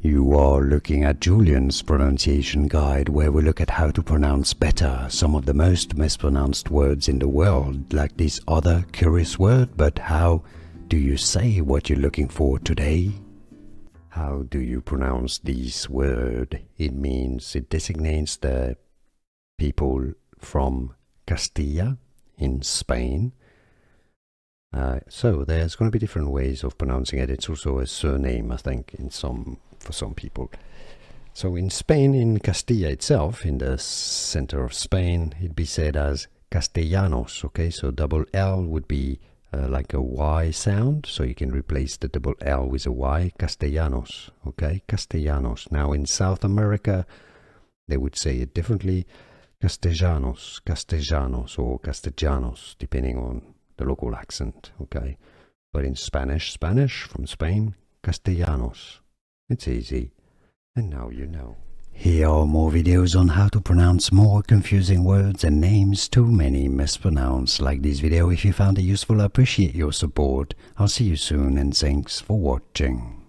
You are looking at Julian's pronunciation guide, where we look at how to pronounce better some of the most mispronounced words in the world, like this other curious word. But how do you say what you're looking for today? How do you pronounce this word? It designates the people from Castilla in Spain. So there's going to be different ways of pronouncing it. It's also a surname, I think, for some people. So in Spain, in Castilla itself, in the center of Spain, it'd be said as Castellanos. Okay, so double L would be like a Y sound, so you can replace the double L with a Y. Castellanos. Okay, Castellanos. Now in South America, they would say it differently. Castellanos, Castellanos, or Castellanos, depending on the local accent. Okay, but in Spanish from Spain, Castellanos. It's easy, and now you know. Here are more videos on how to pronounce more confusing words and names too many mispronounced. Like this video if you found it useful. I appreciate your support. I'll see you soon, and thanks for watching.